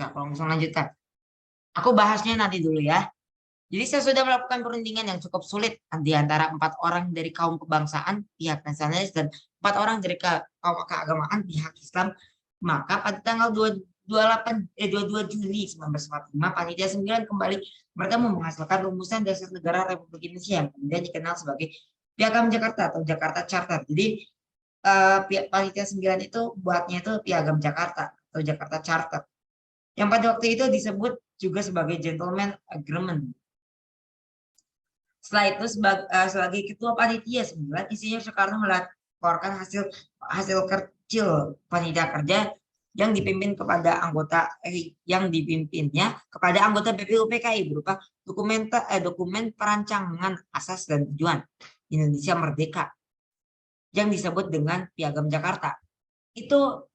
Kalau langsung lanjutkan. Aku bahasnya nanti dulu ya. Jadi saya sudah melakukan perundingan yang cukup sulit di antara 4 orang dari kaum kebangsaan pihak nasionalis dan 4 orang dari kaum keagamaan pihak Islam. Maka pada tanggal 22 Juni 1945 Panitia 9 kembali bertemu menghasilkan rumusan dasar negara Republik Indonesia yang kemudian dikenal sebagai Piagam Jakarta atau Jakarta Charter. Jadi Panitia 9 itu buatnya itu Piagam Jakarta atau Jakarta Charter. Yang pada waktu itu disebut juga sebagai Gentleman Agreement. Setelah itu sebagai ketua panitia 9, Insinyur Soekarno melaporkan hasil kecil panitia kerja yang dipimpinnya kepada anggota BPUPKI berupa dokumen perancangan asas dan tujuan Indonesia Merdeka yang disebut dengan Piagam Jakarta. Itu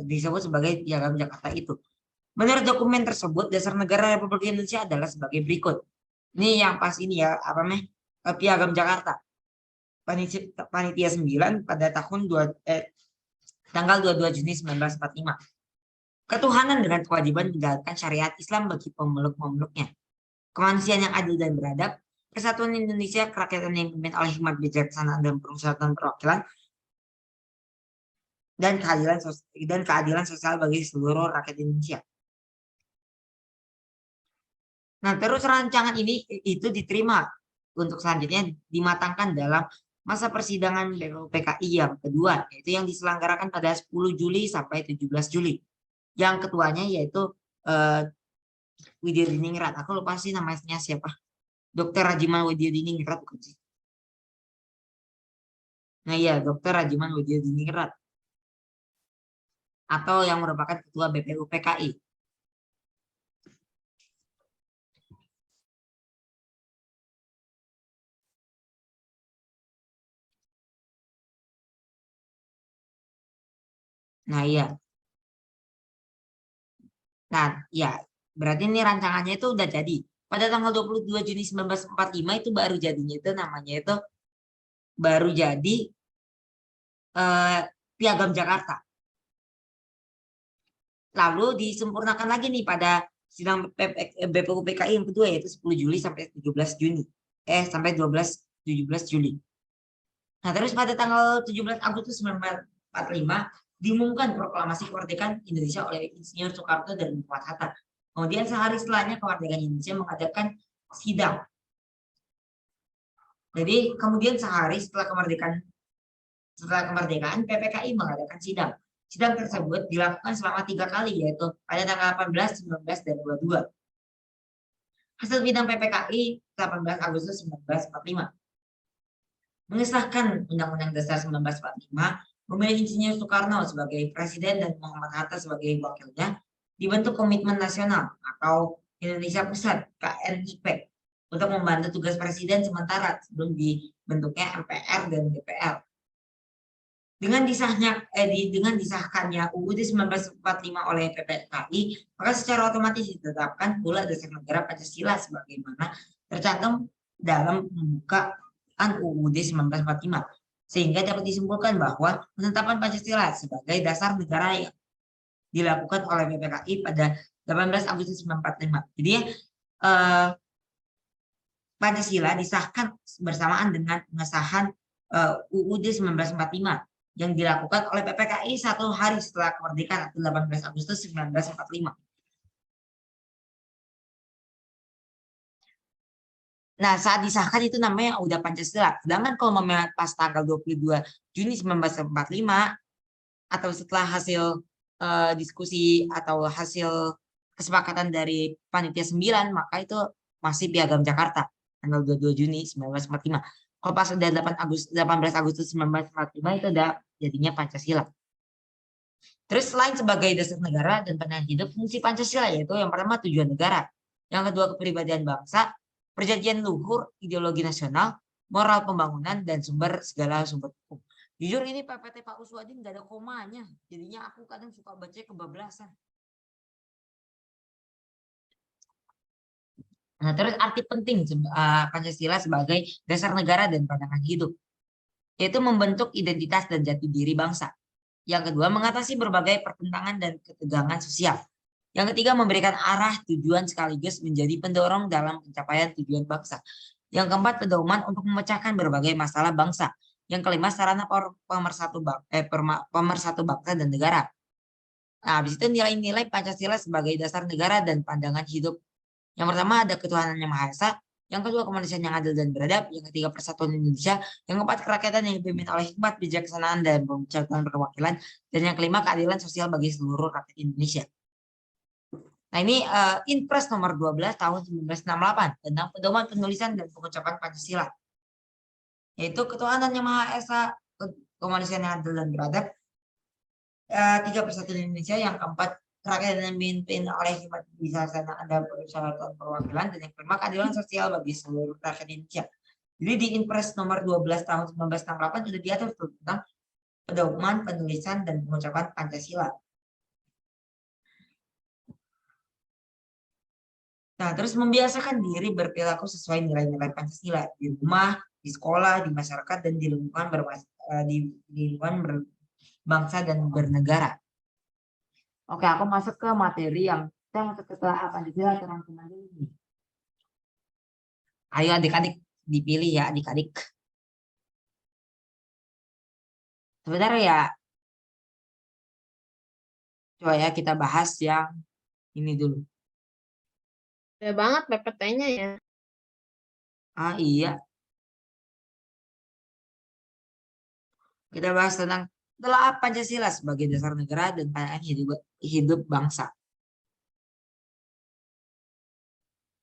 disebut sebagai Piagam Jakarta itu. Menurut dokumen tersebut, dasar negara Republik Indonesia adalah sebagai berikut. Ini yang pas ini ya, apa namanya? Piagam Jakarta. Panitia 9 pada tanggal 22 Juni 1945. Ketuhanan dengan kewajiban menjalankan syariat Islam bagi pemeluk-pemeluknya. Kemanusiaan yang adil dan beradab, persatuan Indonesia, kerakyatan yang dipimpin oleh hikmat bijaksanaan dan permusyawaratan perwakilan, dan keadilan sosial bagi seluruh rakyat Indonesia. Nah, terus rancangan ini itu diterima untuk selanjutnya dimatangkan dalam masa persidangan BPUPKI yang kedua, yaitu yang diselenggarakan pada 10 Juli sampai 17 Juli. Yang ketuanya yaitu Widyadiningrat. Aku lupa sih namanya siapa. Dr. Rajiman Widyadiningrat bukan sih? Nah iya, Dr. Rajiman Widyadiningrat. Atau yang merupakan ketua BPUPKI. Nah iya. Nah ya, berarti ini rancangannya itu udah jadi. Pada tanggal 22 Juni 1945 itu baru jadinya itu namanya itu baru jadi Piagam Jakarta. Lalu disempurnakan lagi nih pada sidang BPUPKI yang kedua yaitu 10 Juli sampai 17 Juni. Sampai 17 Juli. Nah, terus pada tanggal 17 Agustus 1945 diumumkan proklamasi kemerdekaan Indonesia oleh Insinyur Soekarno dan Muhammad Hatta. Kemudian sehari setelahnya kemerdekaan Indonesia mengadakan sidang. Jadi kemudian sehari setelah kemerdekaan PPKI mengadakan sidang. Sidang tersebut dilakukan selama 3 kali yaitu pada tanggal 18, 19, dan 22. Hasil sidang PPKI 18 Agustus 1945. Mengesahkan Undang-Undang Dasar 1945, memilih Insinyur Soekarno sebagai Presiden dan Muhammad Hatta sebagai wakilnya, dibentuk Komitmen Nasional atau Indonesia Pusat (KNIP) untuk membantu tugas Presiden sementara sebelum dibentuknya MPR dan DPR. Dengan disahkannya UUD 1945 oleh PPKI, maka secara otomatis ditetapkan pula dasar negara Pancasila sebagaimana tercantum dalam pembukaan UUD 1945, sehingga dapat disimpulkan bahwa penetapan Pancasila sebagai dasar negara yang dilakukan oleh PPKI pada 18 Agustus 1945. Jadi Pancasila disahkan bersamaan dengan pengesahan UUD 1945 yang dilakukan oleh PPKI 1 hari setelah kemerdekaan atau 18 Agustus 1945. Nah, saat disahkan itu namanya udah Pancasila. Sedangkan kalau pas tanggal 22 Juni 1945 atau setelah hasil diskusi atau hasil kesepakatan dari Panitia 9, maka itu masih Piagam Jakarta tanggal 22 Juni 1945. Kalau pas udah 18 Agustus 1945 itu udah jadinya Pancasila. Terus selain sebagai dasar negara dan pandangan hidup, fungsi Pancasila yaitu yang pertama tujuan negara, yang kedua kepribadian bangsa, perjanjian luhur, ideologi nasional, moral pembangunan, dan segala sumber hukum. Jujur ini PPT Pak Uswadin nggak ada komanya, jadinya aku kadang suka baca kebablasan. Nah, terus arti penting Pancasila sebagai dasar negara dan pandangan hidup, yaitu membentuk identitas dan jati diri bangsa. Yang kedua, mengatasi berbagai pertentangan dan ketegangan sosial. Yang ketiga, memberikan arah tujuan sekaligus menjadi pendorong dalam pencapaian tujuan bangsa. Yang keempat, pedoman untuk memecahkan berbagai masalah bangsa. Yang kelima, sarana pemersatu bangsa dan negara. Nah, habis itu nilai-nilai Pancasila sebagai dasar negara dan pandangan hidup. Yang pertama ada ketuhanan yang Maha Esa, yang kedua kemanusiaan yang adil dan beradab, yang ketiga persatuan Indonesia, yang keempat kerakyatan yang dipimpin oleh hikmat, bijaksanaan dan pemecahan perwakilan, dan yang kelima keadilan sosial bagi seluruh rakyat Indonesia. Nah, ini Inpres nomor 12 tahun 1968 tentang pedoman penulisan dan pengucapan Pancasila. Yaitu ketuhanan yang Maha Esa, kemanusiaan yang adil dan beradab, tiga persatuan Indonesia, yang keempat rakyat yang dipimpin oleh hikmat bijaksana ada persyaratan perwakilan, dan yang kelima keadilan sosial bagi seluruh rakyat Indonesia. Jadi di Inpres nomor 12 tahun 1968 sudah diatur tentang pedoman penulisan dan pengucapan Pancasila. Nah, terus membiasakan diri berperilaku sesuai nilai-nilai Pancasila di rumah, di sekolah, di masyarakat, dan di lingkungan berbangsa dan bernegara. Oke, aku masuk ke materi yang saya masuk ke Pancasila terangkuman ini. Ayo adik-adik dipilih ya adik-adik. Sebenarnya ya, coba ya kita bahas yang ini dulu. Ada banget PPT-nya ya. Ah iya. Kita bahas tentang telah Pancasila sebagai dasar negara dan pandangan hidup bangsa.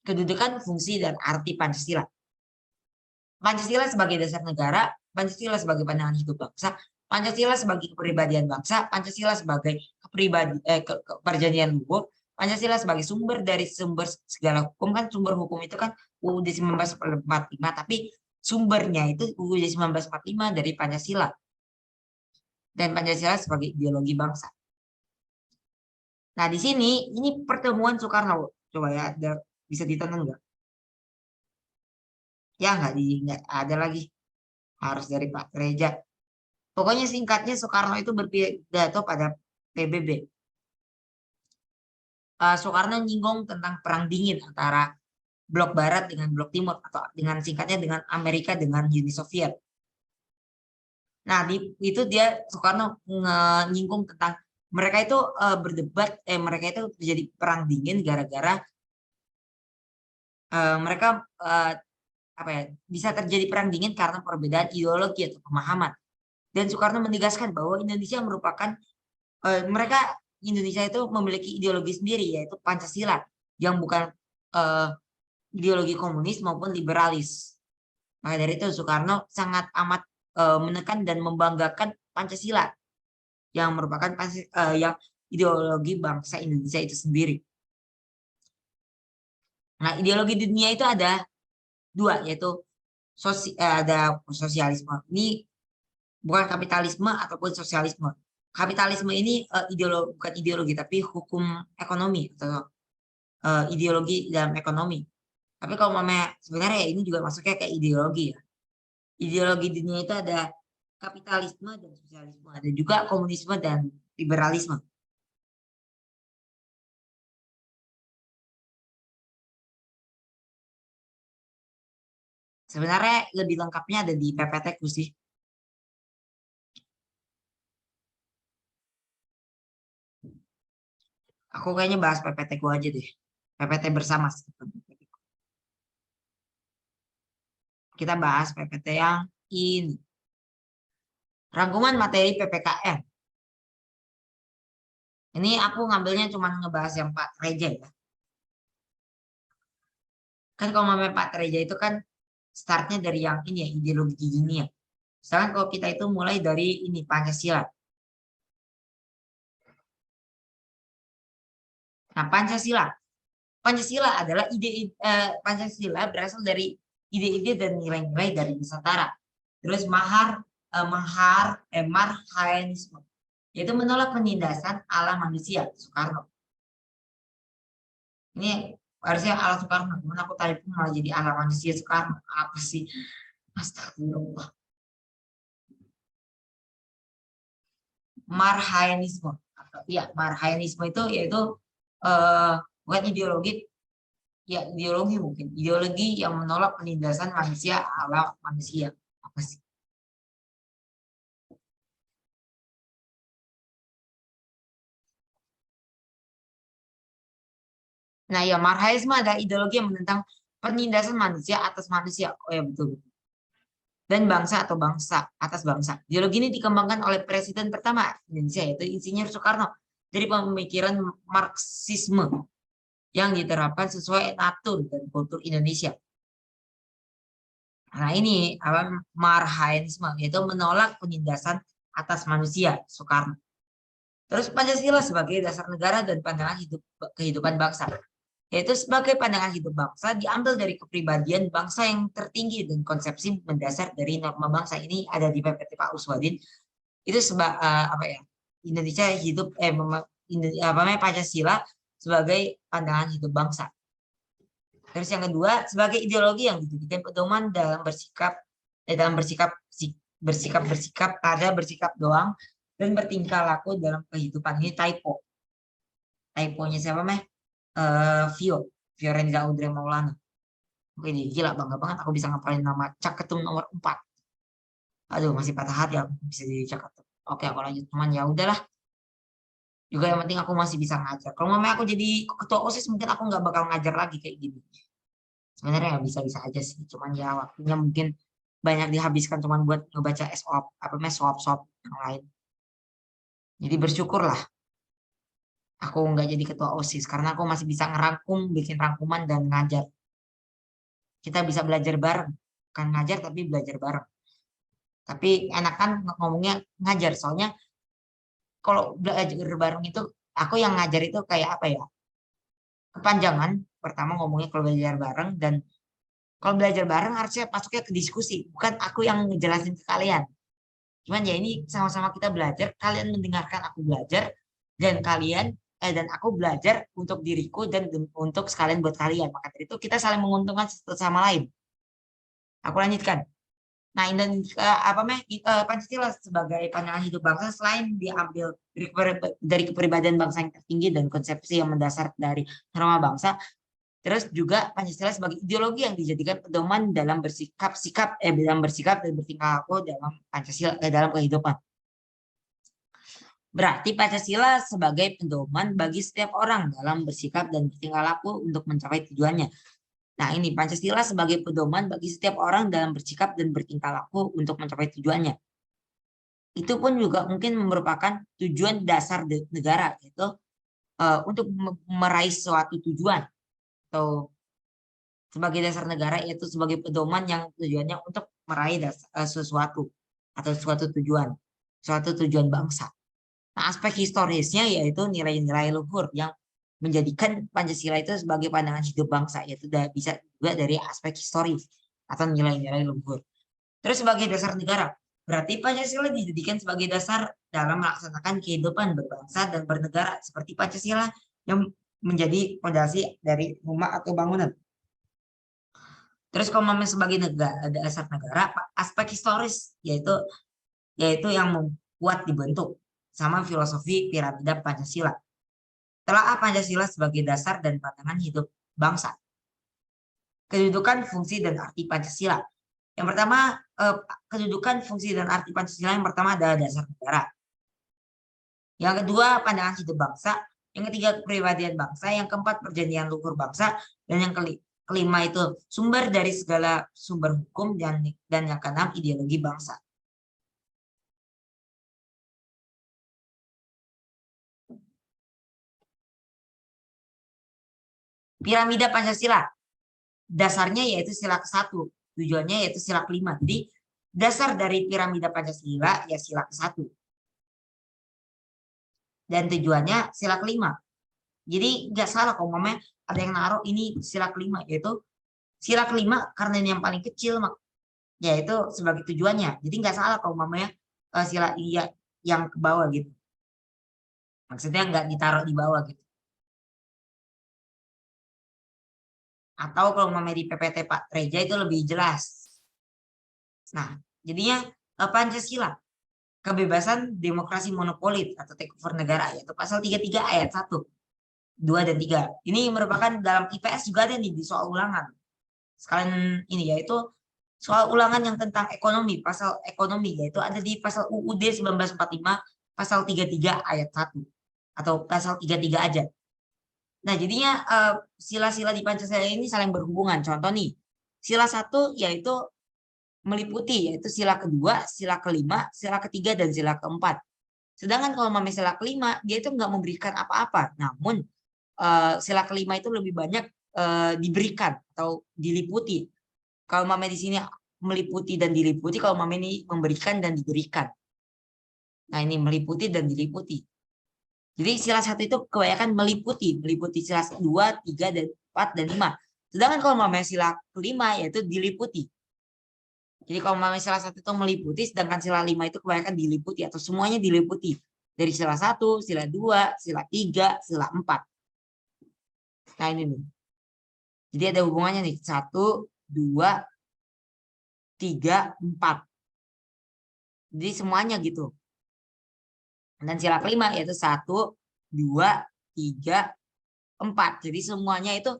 Kedudukan, fungsi, dan arti Pancasila. Pancasila sebagai dasar negara, Pancasila sebagai pandangan hidup bangsa, Pancasila sebagai kepribadian bangsa, Pancasila sebagai perjanjian luhur, Pancasila sebagai sumber dari sumber segala hukum. Kan sumber hukum itu kan UUD 1945, tapi sumbernya itu UUD 1945 dari Pancasila. Dan Pancasila sebagai ideologi bangsa. Nah, di sini ini pertemuan Soekarno. Coba ya, bisa ditonton nggak? Ya, nggak ada lagi. Harus dari Pak Reja. Pokoknya singkatnya Soekarno itu berpidato pada PBB. Soekarno nyinggung tentang perang dingin antara blok barat dengan blok timur, atau dengan singkatnya dengan Amerika dengan Uni Soviet. Nah, itu dia Soekarno nyinggung tentang mereka itu berdebat, mereka itu terjadi perang dingin gara-gara mereka apa ya, bisa terjadi perang dingin karena perbedaan ideologi atau pemahaman. Dan Soekarno menegaskan bahwa Indonesia merupakan Indonesia itu memiliki ideologi sendiri, yaitu Pancasila, yang bukan ideologi komunis maupun liberalis. Maka dari itu Soekarno sangat amat menekan dan membanggakan Pancasila, yang merupakan yang ideologi bangsa Indonesia itu sendiri. Nah, ideologi dunia itu ada dua, yaitu ada sosialisme. Ini bukan kapitalisme ataupun sosialisme. Kapitalisme ini bukan ideologi, tapi hukum ekonomi atau ideologi dalam ekonomi. Tapi kalau sebenarnya ini juga masuknya kayak ideologi ya. Ideologi dunia itu ada kapitalisme dan sosialisme, ada juga komunisme dan liberalisme. Sebenarnya lebih lengkapnya ada di PPT-ku sih. Aku kayaknya bahas PPT-ku aja deh. PPT bersama. Kita bahas PPT yang ini. Rangkuman materi PPKN. Ini aku ngambilnya cuma ngebahas yang Pak Reja ya. Kan kalau namanya Pak Reja itu kan startnya dari yang ini ya, ideologi dunia. Sedangkan kalau kita itu mulai dari ini Pancasila. Nah, Pancasila adalah Pancasila berasal dari ide-ide dan nilai-nilai dari Nusantara. Terus marhaenisme, yaitu menolak penindasan ala manusia, Soekarno. Ini harusnya ala Soekarno, namun aku tadi pun malah jadi ala manusia Soekarno. Apa sih? Astagfirullah. Marhaenisme. Ya, marhaenisme itu yaitu bukan ideologi, ya ideologi mungkin. Ideologi yang menolak penindasan manusia ala manusia. Apa sih? Nah ya, Marxisme adalah ideologi yang menentang penindasan manusia atas manusia. Oh ya betul. Dan bangsa atau bangsa atas bangsa. Ideologi ini dikembangkan oleh Presiden pertama Indonesia yaitu Insinyur Soekarno dari pemikiran Marxisme yang diterapkan sesuai natur dan kultur Indonesia. Nah ini apa Marxisme yaitu menolak penindasan atas manusia Soekarno. Terus Pancasila sebagai dasar negara dan pandangan kehidupan bangsa. Yaitu sebagai pandangan hidup bangsa diambil dari kepribadian bangsa yang tertinggi dan konsepsi mendasar dari norma bangsa. Ini ada di PPT Pak Uswadin. Itu apa ya? Indonesia hidup apa namanya Pancasila sebagai pandangan hidup bangsa. Terus yang kedua sebagai ideologi yang dijadikan pedoman dalam bersikap ada bersikap doang dan bertingkah laku dalam kehidupan. Ini typonya siapa meh? Fiorenza Audrey Maulana. Oke, gila bangga banget aku bisa ngapalin nama Cak Ketum nomor 4. Aduh, masih patah hati aku bisa jadi Cak Ketum. Oke, aku lanjut teman ya udahlah. Juga yang penting aku masih bisa ngajar. Kalau mamanya aku jadi ketua OSIS mungkin aku nggak bakal ngajar lagi kayak gini. Sebenarnya ya bisa-bisa aja sih. Cuman ya waktunya mungkin banyak dihabiskan cuman buat ngebaca SOP, apa namanya SOP yang lain. Jadi bersyukurlah aku nggak jadi ketua OSIS karena aku masih bisa ngerangkum, bikin rangkuman dan ngajar. Kita bisa belajar bareng, bukan ngajar tapi belajar bareng. Tapi enakan ngomongnya ngajar, soalnya kalau belajar bareng itu aku yang ngajar itu kayak apa ya? Kepanjangan. Pertama ngomongnya kalau belajar bareng dan kalau belajar bareng harusnya masuknya ke diskusi, bukan aku yang ngejelasin ke kalian. Cuman ya ini sama-sama kita belajar, kalian mendengarkan aku belajar dan dan aku belajar untuk diriku dan untuk sekalian buat kalian. Maka dari itu kita saling menguntungkan satu sama lain. Aku lanjutkan. Nah, Pancasila sebagai pandangan hidup bangsa selain diambil dari kepribadian bangsa yang tertinggi dan konsepsi yang mendasar dari norma bangsa, terus juga Pancasila sebagai ideologi yang dijadikan pedoman dalam bersikap dan bertingkah laku dalam Pancasila dalam kehidupan. Berarti Pancasila sebagai pedoman bagi setiap orang dalam bersikap dan bertingkah laku untuk mencapai tujuannya. Nah, ini Pancasila sebagai pedoman bagi setiap orang dalam bersikap dan bertingkah laku untuk mencapai tujuannya. Itu pun juga mungkin merupakan tujuan dasar negara, yaitu untuk meraih suatu tujuan atau sebagai dasar negara, yaitu sebagai pedoman yang tujuannya untuk meraih sesuatu atau suatu tujuan bangsa. Nah, aspek historisnya yaitu nilai-nilai luhur yang menjadikan Pancasila itu sebagai pandangan hidup bangsa, yaitu bisa juga dari aspek historis atau nilai-nilai luhur. Terus sebagai dasar negara, berarti Pancasila dijadikan sebagai dasar dalam melaksanakan kehidupan berbangsa dan bernegara seperti Pancasila yang menjadi fondasi dari rumah atau bangunan. Terus kalau sebagai dasar negara, aspek historis yaitu yang membuat dibentuk sama filosofi piramida Pancasila. Telah Pancasila sebagai dasar dan pandangan hidup bangsa. Kedudukan, fungsi, dan arti Pancasila. Yang pertama, kedudukan, fungsi, dan arti Pancasila yang pertama adalah dasar negara. Yang kedua, pandangan hidup bangsa. Yang ketiga, kepribadian bangsa. Yang keempat, perjanjian luhur bangsa. Dan yang kelima itu sumber dari segala sumber hukum. Dan yang keenam, ideologi bangsa. Piramida Pancasila. Dasarnya yaitu sila ke-1. Tujuannya yaitu sila ke-5. Jadi dasar dari piramida Pancasila ya sila ke-1. Dan tujuannya sila ke-5. Jadi nggak salah kalau mamanya ada yang naruh ini sila ke-5, yaitu sila ke-5 karena ini yang paling kecil, yaitu sebagai tujuannya. Jadi nggak salah kalau mamanya sila iya yang ke bawah gitu. Maksudnya nggak ditaruh di bawah gitu. Atau kalau mamanya di PPT Pak Reja itu lebih jelas. Nah, jadinya Pancasila, kebebasan demokrasi monopolit atau takeover negara, yaitu pasal 33 ayat 1. 2 dan 3. Ini merupakan dalam IPS juga ada nih di soal ulangan. Sekalian ini yaitu soal ulangan yang tentang ekonomi, pasal ekonomi yaitu ada di pasal UUD 1945 pasal 33 ayat 1 atau pasal 33 aja. Nah, jadinya sila-sila di Pancasila ini saling berhubungan. Contoh nih, sila 1 yaitu meliputi yaitu sila kedua, sila kelima, sila ketiga dan sila keempat. Sedangkan kalau mame sila kelima dia itu nggak memberikan apa-apa, namun sila kelima itu lebih banyak diberikan atau diliputi. Kalau mame di sini meliputi dan diliputi, kalau mame ini memberikan dan diberikan. Nah, ini meliputi dan diliputi. Jadi sila 1 itu kebanyakan meliputi sila 2, 3 dan 4 dan 5. Sedangkan kalau mame sila kelima yaitu diliputi. Jadi kalau mame sila 1 itu meliputi, sedangkan sila 5 itu kebanyakan diliputi atau semuanya diliputi. Dari sila 1, sila 2, sila 3, sila 4. Nah, ini nih. Jadi ada hubungannya nih. 1, 2, 3, 4. Jadi semuanya gitu. Dan sila kelima yaitu 1, 2, 3, 4. Jadi semuanya itu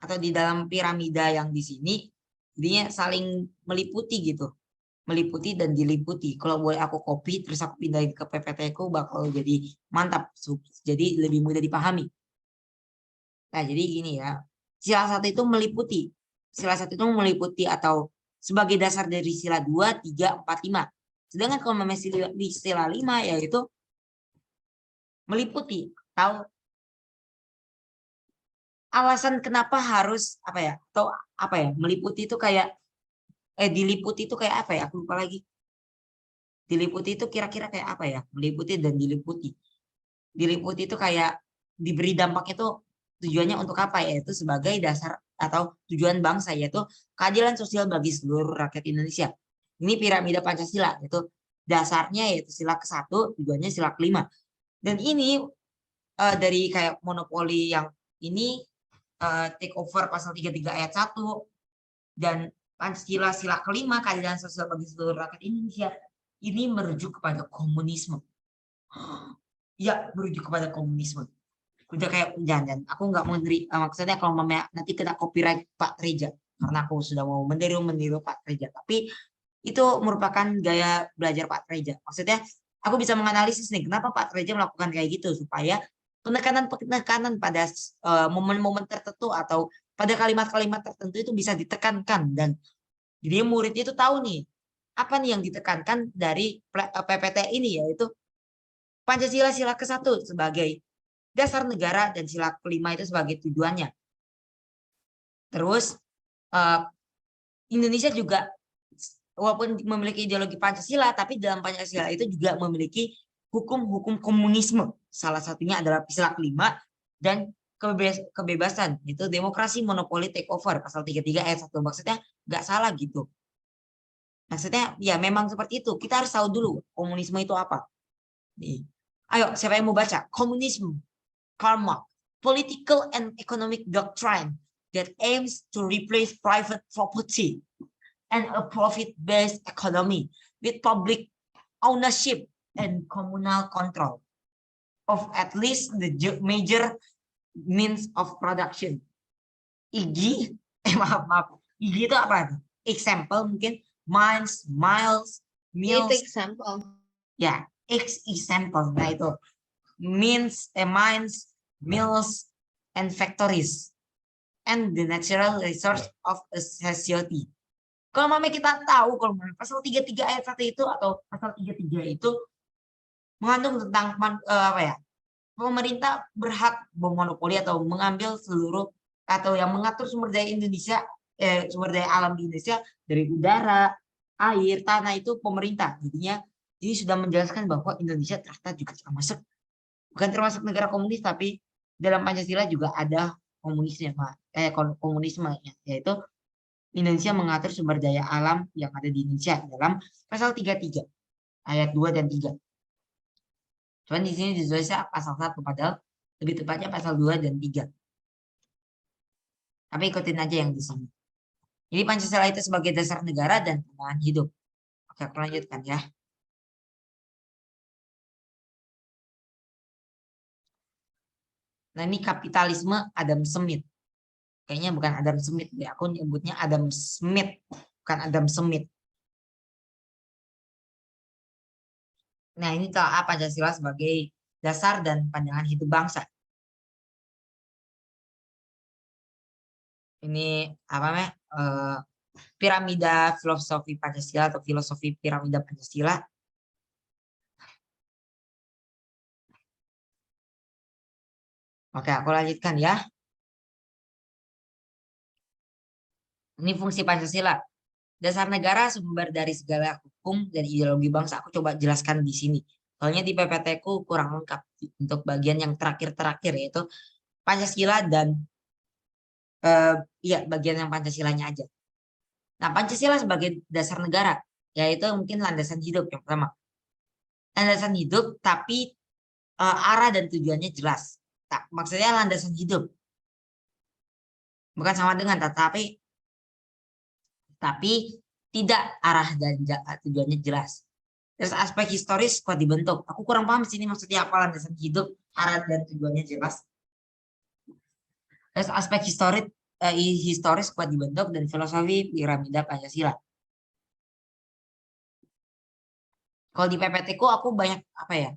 atau di dalam piramida yang di sini jadinya saling meliputi gitu. Meliputi dan diliputi. Kalau boleh aku copy terus aku pindahin ke PPT ku bakal jadi mantap. Jadi lebih mudah dipahami. Nah, jadi gini ya. Sila 1 itu meliputi. Sila 1 itu meliputi atau sebagai dasar dari sila 2, 3, 4, 5. Sedangkan kalau di sila 5 yaitu meliputi atau alasan kenapa harus apa ya? Atau apa ya? Meliputi itu kayak diliputi itu kayak apa ya? Aku lupa lagi. Diliputi itu kira-kira kayak apa ya? Meliputi dan diliputi. Diliputi itu kayak diberi dampak itu tujuannya untuk apa ya? Itu sebagai dasar atau tujuan bangsa yaitu keadilan sosial bagi seluruh rakyat Indonesia. Ini piramida Pancasila itu dasarnya yaitu sila ke-1, tujuannya sila kelima. Dan ini dari kayak monopoli yang ini take over pasal 33 ayat 1 dan Pancasila sila kelima keadilan sosial bagi seluruh rakyat Indonesia ini merujuk kepada komunisme. Ya, merujuk kepada komunisme. Udah kayak jangan. Aku nggak mau maksudnya kalau nanti kena copyright Pak Treja karena aku sudah mau meniru Pak Treja. Tapi itu merupakan gaya belajar Pak Treja. Maksudnya aku bisa menganalisis nih kenapa Pak Treja melakukan kayak gitu supaya penekanan pada momen-momen tertentu atau pada kalimat-kalimat tertentu itu bisa ditekankan dan jadi muridnya itu tahu nih apa nih yang ditekankan dari PPT ini yaitu Pancasila sila ke-1 sebagai dasar negara dan sila kelima itu sebagai tujuannya. Terus Indonesia juga walaupun memiliki ideologi Pancasila, tapi dalam Pancasila itu juga memiliki hukum-hukum komunisme. Salah satunya adalah sila kelima dan kebebasan. Itu demokrasi monopoli take over pasal 33 ayat 1. Maksudnya nggak salah gitu. Maksudnya ya memang seperti itu. Kita harus tahu dulu komunisme itu apa. Nih. Ayo, siapa yang mau baca? Komunisme. Karl Marx, political and economic doctrine that aims to replace private property and a profit-based economy with public ownership and communal control of at least the major means of production. IG, maaf. IG itu apa? Example mungkin mines, miles, Itu mills. example. Ya, example. Nah itu mines, mills, and factories, and the natural resource of a society. Kalau mame kita tahu kalau pasal 33 ayat 1 itu atau pasal 33 itu mengandung tentang apa ya? Pemerintah berhak memonopoli atau mengambil seluruh atau yang mengatur sumber daya Indonesia, sumber daya alam di Indonesia dari udara, air, tanah itu pemerintah. Jadinya ini sudah menjelaskan bahwa Indonesia ternyata juga termasuk bukan termasuk negara komunis tapi dalam Pancasila juga ada komunisme, yaitu Indonesia mengatur sumber daya alam yang ada di Indonesia dalam pasal 33 ayat 2 dan 3. Cuman di sini ditulisnya pasal 1 padahal lebih tepatnya pasal 2 dan 3. Tapi ikutin aja yang di sini. Jadi Pancasila itu sebagai dasar negara dan pegangan hidup. Oke, aku lanjutkan ya. Nah, ini kapitalisme Adam Smith. Kayaknya bukan Adam Smith deh. Aku nyebutnya Adam Smith, bukan Adam Smith. Nah, ini telah Pancasila sebagai dasar dan pandangan hidup bangsa. Ini apa namanya? Piramida filosofi Pancasila atau filosofi piramida Pancasila. Oke, aku lanjutkan ya. Ini fungsi Pancasila. Dasar negara sumber dari segala hukum dan ideologi bangsa. Aku coba jelaskan di sini. Soalnya di PPT ku kurang lengkap untuk bagian yang terakhir-terakhir yaitu Pancasila dan ya bagian yang Pancasilanya aja. Nah, Pancasila sebagai dasar negara yaitu mungkin landasan hidup yang pertama. Landasan hidup tapi arah dan tujuannya jelas. Maksudnya landasan hidup bukan sama dengan tapi tidak arah dan tujuannya jelas. Terus aspek historis kuat dibentuk. Aku kurang paham sini maksudnya apa landasan hidup, arah dan tujuannya jelas. Terus aspek historis kuat dibentuk dan filosofi piramida Pancasila. Kalau di PPT ku aku banyak apa ya?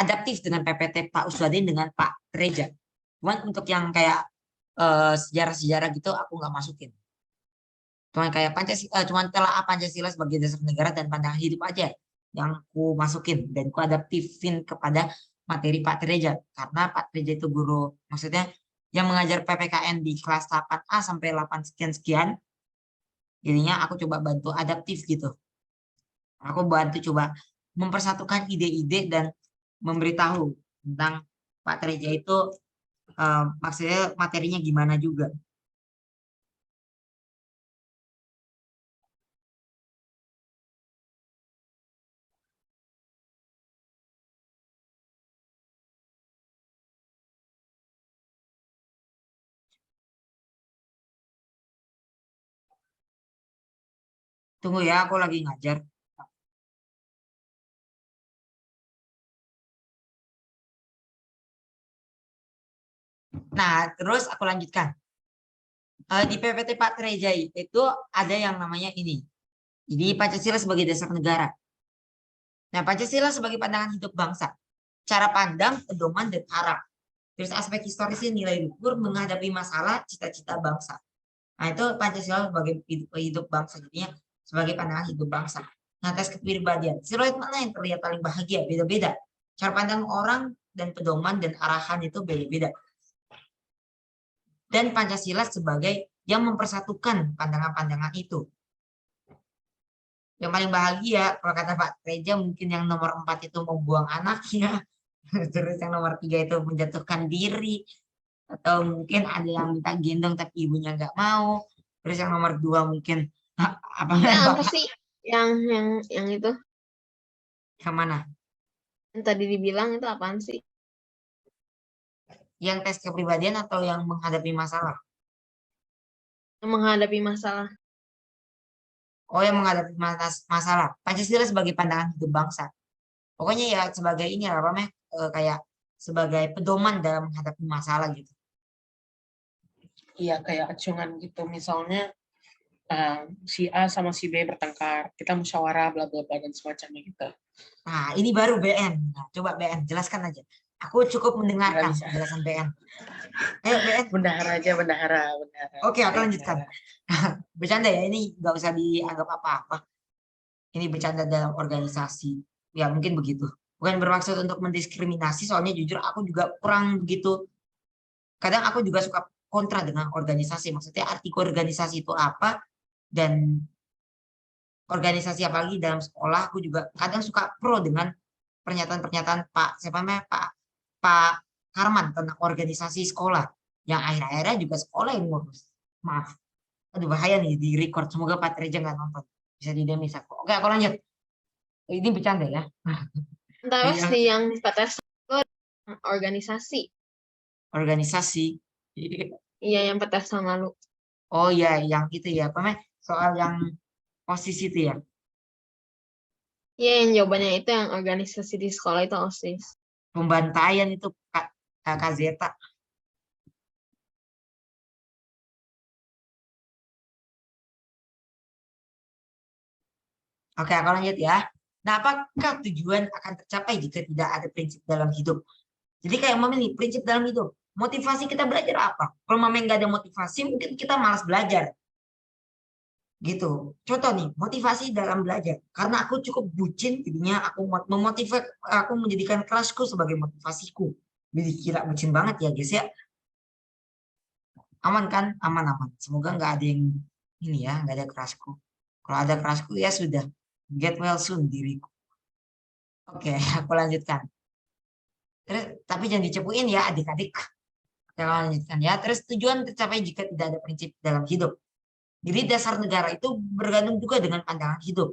Adaptif dengan PPT Pak Uswadin dengan Pak Treja. Cuman untuk yang kayak sejarah-sejarah gitu aku nggak masukin. Cuman kayak Pancasila, cuman telah Pancasila sebagai dasar negara dan pandangan hidup aja yang ku masukin dan ku adaptifin kepada materi Pak Treja karena Pak Treja itu guru maksudnya yang mengajar PPKN di kelas 8A sampai 8 sekian jadinya aku coba bantu adaptif gitu. Aku bantu coba mempersatukan ide-ide dan memberitahu tentang Pak Treja itu maksudnya materinya gimana juga. Tunggu ya, aku lagi ngajar. Nah, terus aku lanjutkan. Di PPT Pak Treja itu ada yang namanya ini. Jadi Pancasila sebagai dasar negara. Nah, Pancasila sebagai pandangan hidup bangsa. Cara pandang, pedoman, dan arah. Terus aspek historisnya nilai luhur menghadapi masalah cita-cita bangsa. Nah, itu Pancasila sebagai hidup bangsa. Jadinya sebagai pandangan hidup bangsa. Nah, tes kepribadian. Siluet mana yang terlihat paling bahagia? Beda-beda. Cara pandang orang dan pedoman dan arahan itu beda-beda. Dan Pancasila sebagai yang mempersatukan pandangan-pandangan itu. Yang paling bahagia, kalau kata Pak Treja, mungkin yang nomor 4 itu membuang anaknya. Terus yang nomor 3 itu menjatuhkan diri. Atau mungkin ada yang minta gendong tapi ibunya nggak mau. Terus yang nomor 2 mungkin apa Apa sih yang itu? Yang mana? Yang tadi dibilang itu apaan sih? Yang tes kepribadian atau yang menghadapi masalah? Yang menghadapi masalah. Oh, yang menghadapi masalah. Pancasila sebagai pandangan hidup bangsa. Pokoknya ya sebagai ini apa namanya? Kayak sebagai pedoman dalam menghadapi masalah gitu. Iya, kayak acungan gitu. Misalnya si A sama si B bertengkar, kita musyawarah bla bla bla dan semacamnya gitu. Nah, ini baru BN. Nah, coba BN jelaskan aja. Aku cukup mendengarkan Nggak bisa. penjelasan BN. Ayo BN. Bendahara aja, bendahara. Oke, aku Ayo, lanjutkan. bendahara. Bercanda ya, ini nggak usah dianggap apa-apa. Ini bercanda dalam organisasi. Ya, mungkin begitu. Bukan bermaksud untuk mendiskriminasi, soalnya jujur aku juga kurang begitu. Kadang aku juga suka kontra dengan organisasi. Maksudnya arti organisasi itu apa, dan organisasi apalagi dalam sekolah, aku juga kadang suka pro dengan pernyataan-pernyataan siapa namanya, Pak Harman tentang organisasi sekolah. Yang akhir-akhirnya juga sekolah yang ngurus. Maaf. Aduh, bahaya nih di record. Semoga Pak Treja nggak nonton. Bisa didemis aku. Oke, aku lanjut. Ini bercanda ya. Antara Yang si yang PTS itu organisasi. organisasi. Iya, yang PTS tahun lalu. Oh ya, yang itu ya. Apa namanya? Soal yang posisi itu ya. Iya, yang jawabannya itu yang organisasi di sekolah itu OSIS. Pembantaian itu Kak Zeta. Oke, aku lanjut ya. Nah, apakah tujuan akan tercapai jika tidak ada prinsip dalam hidup? Jadi kayak memilih prinsip dalam hidup. Motivasi kita belajar apa? Kalau memang nggak ada motivasi, mungkin kita malas belajar. Gitu. Contoh nih, motivasi dalam belajar. Karena aku cukup bucin, jadinya aku memotivasi, aku menjadikan kelasku sebagai motivasiku. Jadi kira bucin banget ya guys ya. Aman kan? Aman-aman. Semoga nggak ada yang ini ya, nggak ada kelasku. Kalau ada kelasku ya sudah. Get well soon diriku. Oke, aku lanjutkan. Terus, tapi jangan dicepuin ya adik-adik. Kita lanjutkan ya. Terus tujuan tercapai jika tidak ada prinsip dalam hidup. Jadi dasar negara itu bergantung juga dengan pandangan hidup.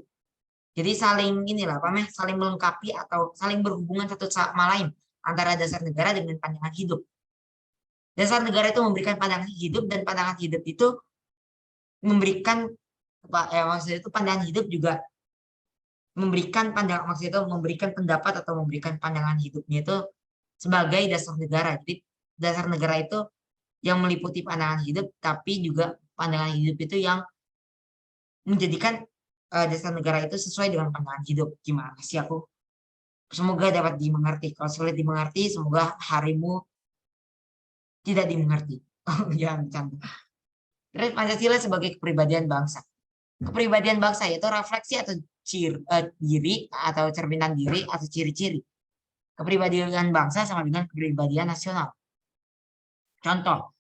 Jadi saling inilah apa namanya, saling melengkapi atau saling berhubungan satu sama lain antara dasar negara dengan pandangan hidup. Dasar negara itu memberikan pandangan hidup dan pandangan hidup itu memberikan maksudnya itu pandangan hidup juga memberikan pandangan maksudnya itu memberikan pendapat atau memberikan pandangan hidupnya itu sebagai dasar negara. Jadi dasar negara itu yang meliputi pandangan hidup tapi juga pandangan hidup itu yang menjadikan dasar negara itu sesuai dengan pandangan hidup. Gimana sih aku? Semoga dapat dimengerti. Kalau sulit dimengerti, semoga harimu tidak dimengerti. Oh, jangan bercanda. Terus Pancasila sebagai kepribadian bangsa. Kepribadian bangsa yaitu refleksi atau diri atau cerminan diri atau ciri-ciri. Kepribadian bangsa sama dengan kepribadian nasional. Contoh,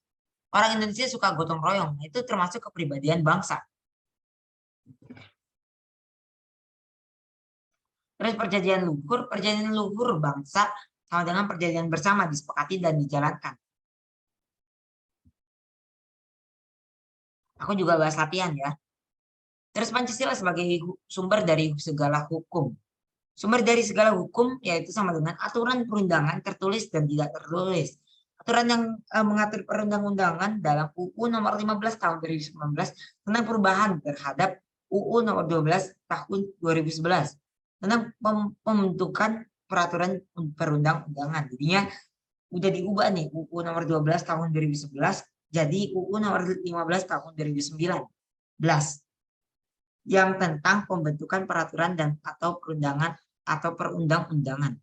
orang Indonesia suka gotong royong. Itu termasuk kepribadian bangsa. Terus perjanjian luhur bangsa sama dengan perjanjian bersama disepakati dan dijalankan. Aku juga bahas latihan ya. Terus Pancasila sebagai sumber dari segala hukum. Sumber dari segala hukum yaitu sama dengan aturan perundangan tertulis dan tidak tertulis. Aturan yang mengatur perundang-undangan dalam UU nomor 15 tahun 2019 tentang perubahan terhadap UU nomor 12 tahun 2011 tentang pembentukan peraturan perundang-undangan. Jadinya udah diubah nih UU nomor 12 tahun 2011 jadi UU nomor 15 tahun 2019 yang tentang pembentukan peraturan dan atau perundangan atau perundang-undangan.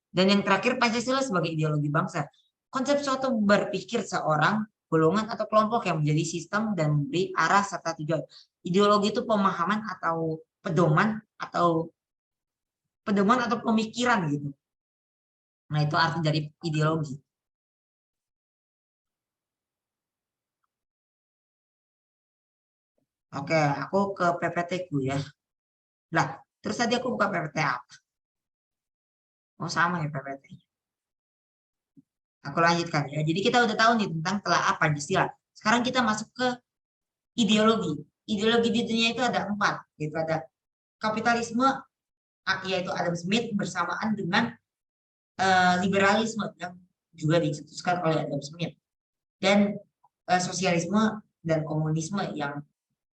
Dan yang terakhir Pancasila sebagai ideologi bangsa. Konsep suatu berpikir seorang, golongan atau kelompok yang menjadi sistem dan memberi arah serta tujuan. Ideologi itu pemahaman atau pedoman atau pemikiran gitu. Nah, itu arti dari ideologi. Oke, aku ke PPT ku ya. Lah, terus tadi aku buka PPT apa? Oh, sama ya PPT. Aku lanjutkan ya. Jadi kita udah tahu nih tentang telaah Pancasila. Sekarang kita masuk ke ideologi. Ideologi di dunia itu ada 4. Yaitu ada kapitalisme, yaitu Adam Smith bersamaan dengan liberalisme yang juga dicetuskan oleh Adam Smith. Dan sosialisme dan komunisme yang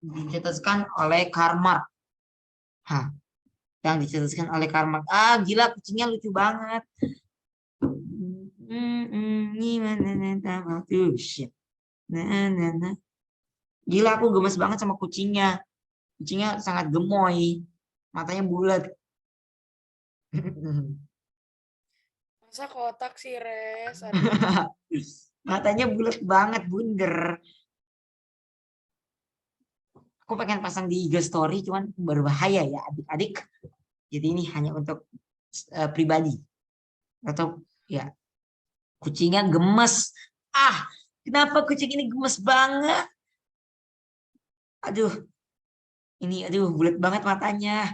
dicetuskan oleh Karl Marx. Yang dicetuskan oleh Karl Marx. Gila kucingnya lucu banget. Gila aku gemes banget sama kucingnya. Kucingnya sangat gemoy. Matanya bulat. Masa kotak sih, Res? Matanya bulat banget, bunder. Aku pengen pasang di IG story, cuman berbahaya ya adik-adik. Jadi ini hanya untuk pribadi. Atau ya kucingnya gemes. Kenapa kucing ini gemes banget? Aduh, ini aduh bulat banget matanya.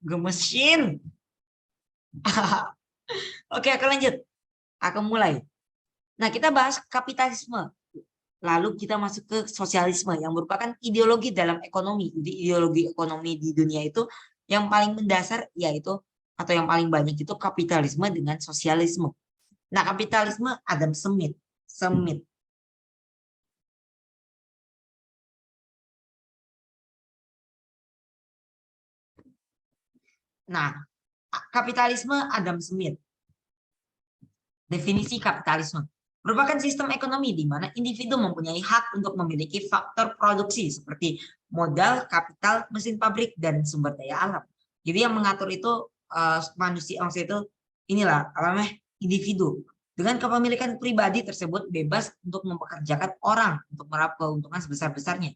Gemesin. Oke, aku lanjut. Aku mulai. Nah, kita bahas kapitalisme. Lalu kita masuk ke sosialisme yang merupakan ideologi dalam ekonomi. Jadi ideologi ekonomi di dunia itu yang paling mendasar yaitu atau yang paling banyak itu kapitalisme dengan sosialisme. Nah, kapitalisme Adam Smith. Nah, kapitalisme Adam Smith. Definisi kapitalisme. merupakan sistem ekonomi di mana individu mempunyai hak untuk memiliki faktor produksi seperti modal, kapital, mesin pabrik, dan sumber daya alam. Jadi yang mengatur itu manusia, maksud itu inilah apa namanya individu. Dengan kepemilikan pribadi tersebut bebas untuk mempekerjakan orang untuk meraup keuntungan sebesar-besarnya.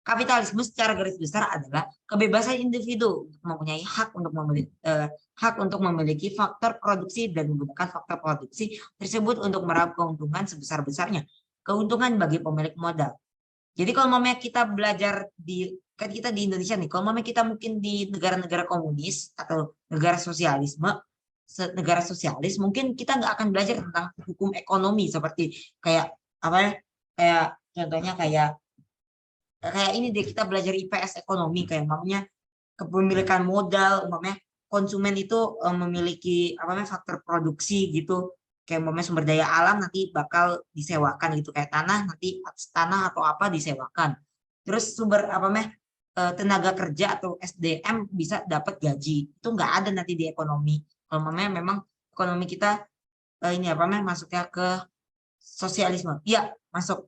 Kapitalisme secara garis besar adalah kebebasan individu untuk mempunyai hak untuk memiliki faktor produksi dan menggunakan faktor produksi tersebut untuk meraup keuntungan sebesar-besarnya. Keuntungan bagi pemilik modal. Jadi kalau mamanya kita belajar kan kita di Indonesia nih, kalau mamanya kita mungkin di negara-negara komunis atau negara sosialis, mungkin kita nggak akan belajar tentang hukum ekonomi seperti kayak apa ya, kayak contohnya kayak ini deh, kita belajar IPS ekonomi kayak umpamanya kepemilikan modal, umpamanya konsumen itu memiliki apa namanya faktor produksi gitu, kayak umpamanya sumber daya alam nanti bakal disewakan gitu, kayak tanah nanti tanah atau apa disewakan, terus sumber apa namanya tenaga kerja atau SDM bisa dapat gaji, itu nggak ada nanti di ekonomi. Kalau umpamanya memang ekonomi kita ini apa namanya masuknya ke sosialisme, iya masuk.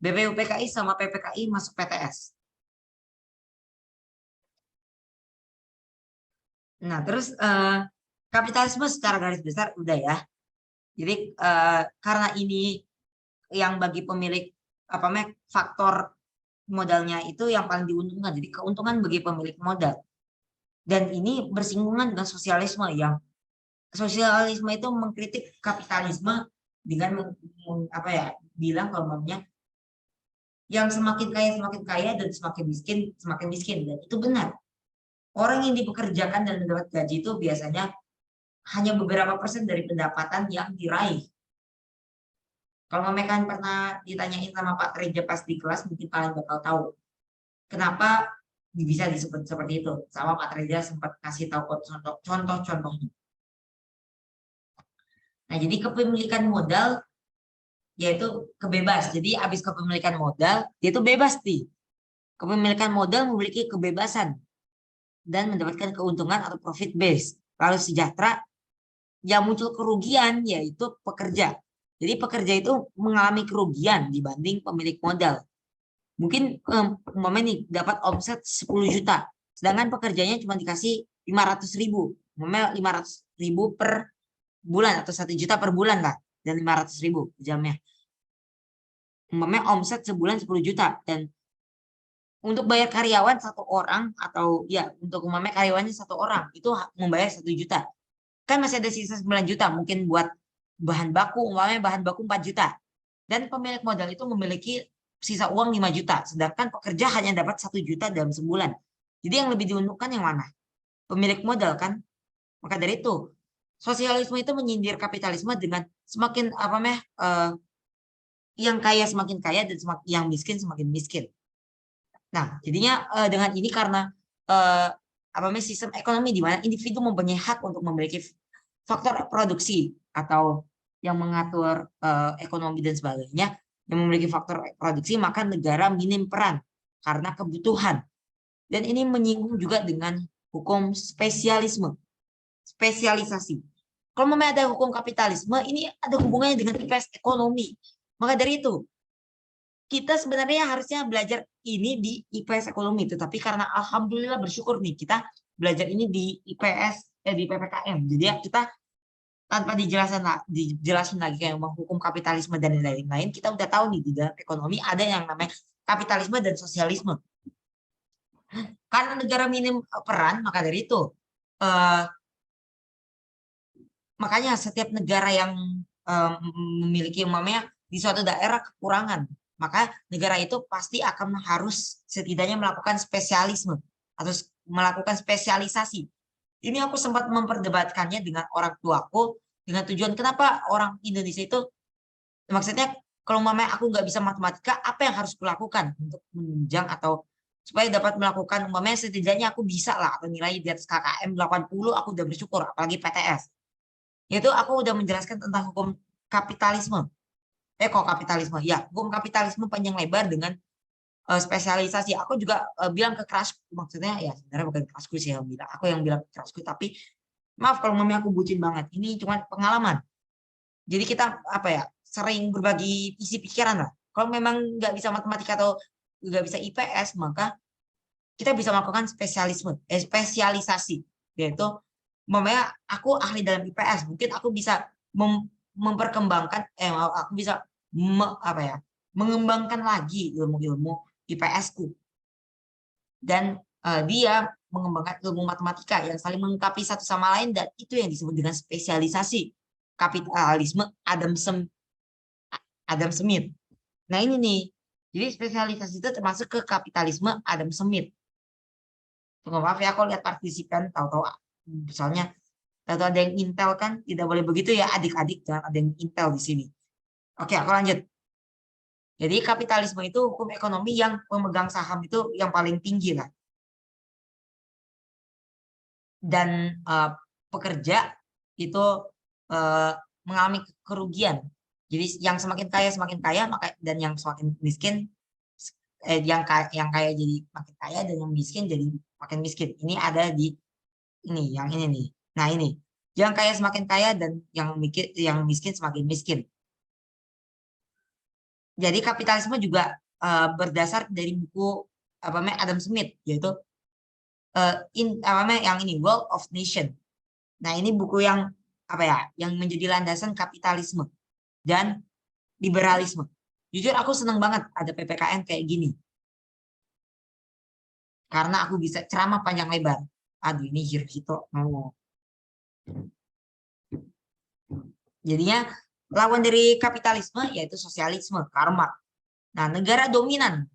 BPUPKI sama PPKI masuk PTS. Nah, terus kapitalisme secara garis besar udah ya. Jadi karena ini yang bagi pemilik apa namanya faktor modalnya itu yang paling diuntungkan. Jadi keuntungan bagi pemilik modal. Dan ini bersinggungan dengan sosialisme yang sosialisme itu mengkritik kapitalisme dengan apa ya bilang kalau namanya yang semakin kaya dan semakin miskin, dan itu benar. Orang yang dipekerjakan dan mendapat gaji itu biasanya hanya beberapa persen dari pendapatan yang diraih. Kalau mereka pernah ditanyain sama Pak Treja pas di kelas, mungkin kalian bakal tahu kenapa bisa disebut seperti itu. Sama Pak Treja sempat kasih tahu contoh-contohnya. Nah, jadi kepemilikan modal yaitu kebebas. Jadi habis kepemilikan modal, dia itu bebas nih. Kepemilikan modal memiliki kebebasan dan mendapatkan keuntungan atau profit base. Lalu sejahtera, yang muncul kerugian yaitu pekerja. Jadi pekerja itu mengalami kerugian dibanding pemilik modal. Mungkin umpamanya nih dapat omset 10 juta, sedangkan pekerjanya cuma dikasih 500.000. Umpamanya 500.000 per bulan atau 1 juta per bulan lah, dan 500.000 jamnya. Umpamanya omset sebulan 10 juta, dan untuk bayar karyawan 1 orang atau ya untuk umpamanya karyawannya 1 orang itu membayar 1 juta. Kan masih ada sisa 9 juta mungkin buat bahan baku, umpamanya bahan baku 4 juta. Dan pemilik modal itu memiliki sisa uang 5 juta, sedangkan pekerja hanya dapat 1 juta dalam sebulan. Jadi yang lebih diuntungkan yang mana? Pemilik modal kan? Maka dari itu, sosialisme itu menyindir kapitalisme dengan semakin apa namanya yang kaya semakin kaya dan yang miskin semakin miskin. Nah, jadinya dengan ini karena apa namanya sistem ekonomi di mana individu mempunyai hak untuk memiliki faktor produksi atau yang mengatur ekonomi dan sebagainya, yang memiliki faktor produksi, maka negara minim peran karena kebutuhan. Dan ini menyinggung juga dengan hukum spesialisme, spesialisasi. Kalau memang ada hukum kapitalisme, ini ada hubungannya dengan IPS ekonomi. Maka dari itu, kita sebenarnya harusnya belajar ini di IPS ekonomi, tetapi karena alhamdulillah bersyukur nih kita belajar ini di IPS di PPKM. Jadi ya kita tanpa dijelasin lagi kayak hukum kapitalisme dan lain-lain, kita udah tahu nih di dalam ekonomi ada yang namanya kapitalisme dan sosialisme. Karena negara minim peran, maka dari itu makanya setiap negara yang memiliki umpamanya di suatu daerah kekurangan, maka negara itu pasti akan harus setidaknya melakukan spesialisme atau melakukan spesialisasi. Ini aku sempat memperdebatkannya dengan orang tuaku dengan tujuan kenapa orang Indonesia itu, maksudnya kalau mamanya aku nggak bisa matematika, apa yang harus kulakukan untuk menunjang atau supaya dapat melakukan umpamanya setidaknya aku bisa lah atau nilai di atas KKM 80 aku udah bersyukur, apalagi PTS. Yaitu aku udah menjelaskan tentang hukum kapitalisme. Kok kapitalisme? Ya, hukum kapitalisme panjang lebar dengan spesialisasi. Aku juga bilang ke kelasku, maksudnya ya sebenarnya bukan kelasku sih yang bilang, aku yang bilang ke kelasku, tapi maaf kalau mami aku bucin banget. Ini cuma pengalaman. Jadi kita apa ya, sering berbagi isi pikiran lah. Kalau memang nggak bisa matematika atau nggak bisa IPS, maka kita bisa melakukan spesialisasi, yaitu umpamanya aku ahli dalam IPS, mungkin aku bisa memperkembangkan, aku bisa mengembangkan lagi ilmu-ilmu IPS-ku, dan dia mengembangkan ilmu matematika yang saling melengkapi satu sama lain, dan itu yang disebut dengan spesialisasi kapitalisme Adam Smith. Nah ini nih, jadi spesialisasi itu termasuk ke kapitalisme Adam Smith. Nggak maaf ya, aku lihat partisipan tahu-tahu misalnya tahu ada yang Intel, kan tidak boleh begitu ya adik-adik, jangan ada yang Intel di sini. Oke, aku lanjut. Jadi kapitalisme itu hukum ekonomi yang pemegang saham itu yang paling tinggi lah, dan pekerja itu mengalami kerugian. Jadi yang semakin kaya, maka, dan yang semakin miskin, yang kaya jadi makin kaya, dan yang miskin jadi makin miskin. Ini ada di ini, yang ini nih. Nah ini, yang kaya semakin kaya dan yang miskin semakin miskin. Jadi kapitalisme juga berdasar dari buku Adam Smith, yaitu yang ini Wealth of Nation. Nah ini buku yang yang menjadi landasan kapitalisme dan liberalisme. Jujur aku seneng banget ada PPKN kayak gini, karena aku bisa ceramah panjang lebar. Aduh, ini Hirohito. Jadinya lawan dari kapitalisme yaitu sosialisme, Karl Marx. Nah, negara dominan.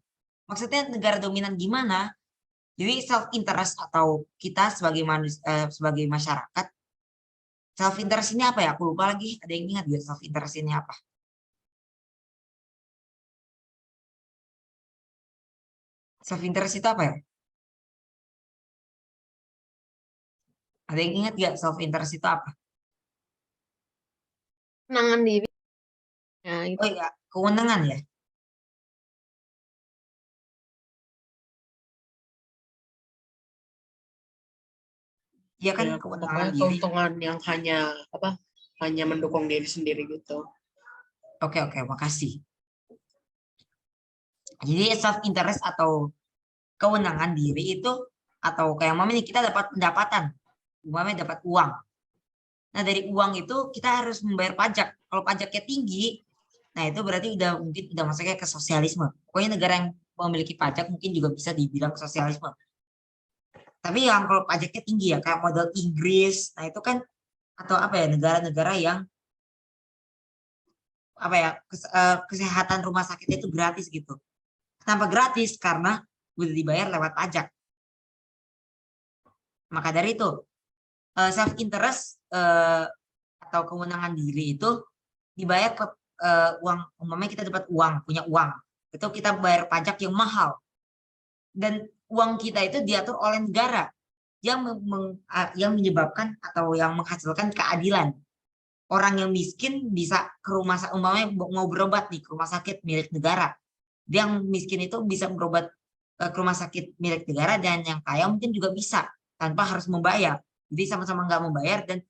Maksudnya negara dominan gimana? Jadi self interest atau kita sebagai manusia, sebagai masyarakat, self interest ini apa ya? Aku lupa lagi. Ada yang ingat gak self interest ini apa? Self interest itu apa ya? Ada yang ingat gak self interest itu apa? Kewenangan diri. Ya, itu. Oh iya, kewenangan ya. Iya kan, Ya, kewenangan pokoknya diri. keuntungan yang hanya mendukung diri sendiri gitu. Oke, makasih. Jadi self interest atau kewenangan diri itu, atau kayak ini kita dapat pendapatan, umpamanya dapat uang. Nah dari uang itu kita harus membayar pajak. Kalau pajaknya tinggi, nah itu berarti mungkin udah masuknya ke sosialisme. Pokoknya negara yang memiliki pajak mungkin juga bisa dibilang sosialisme. Tapi yang kalau pajaknya tinggi ya, kayak model Inggris, nah itu kan, atau negara-negara yang kesehatan rumah sakitnya itu gratis gitu. Kenapa gratis? Karena udah dibayar lewat pajak. Maka dari itu self interest atau kewenangan diri itu dibayar ke uang. Umpamanya kita dapat uang, punya uang, itu kita bayar pajak yang mahal, dan uang kita itu diatur oleh negara yang menyebabkan atau yang menghasilkan keadilan. Orang yang miskin bisa ke rumah sakit, umpamanya mau berobat nih ke rumah sakit milik negara, dia yang miskin itu bisa berobat ke rumah sakit milik negara, dan yang kaya mungkin juga bisa tanpa harus membayar. Jadi sama-sama nggak membayar, dan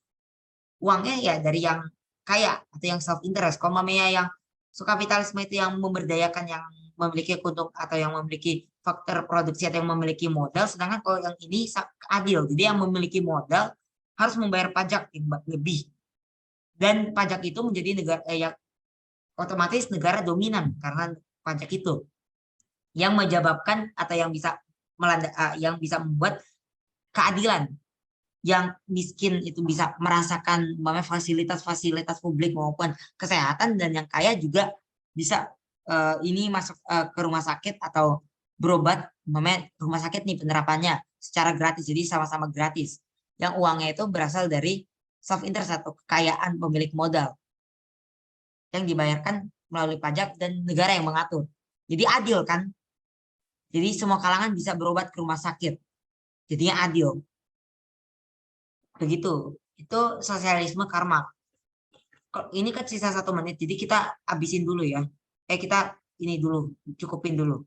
uangnya ya dari yang kaya atau yang self interest. Kalau mamanya yang kapitalisme itu yang memberdayakan, yang memiliki keuntungan atau yang memiliki faktor produksi atau yang memiliki modal, sedangkan kalau yang ini adil, jadi yang memiliki modal harus membayar pajak yang lebih, dan pajak itu menjadi negara yang otomatis negara dominan, karena pajak itu yang menyebabkan atau yang bisa yang bisa membuat keadilan. Yang miskin itu bisa merasakan fasilitas-fasilitas publik maupun kesehatan, dan yang kaya juga bisa ini masuk ke rumah sakit atau berobat, rumah sakit nih penerapannya secara gratis, jadi sama-sama gratis. Yang uangnya itu berasal dari self interest atau kekayaan pemilik modal yang dibayarkan melalui pajak dan negara yang mengatur. Jadi adil kan? Jadi semua kalangan bisa berobat ke rumah sakit. Jadinya adil. Begitu. Itu sosialisme Karl Marx. Ini kan sisa 1 menit, jadi kita habisin dulu ya. Kita ini dulu, cukupin dulu.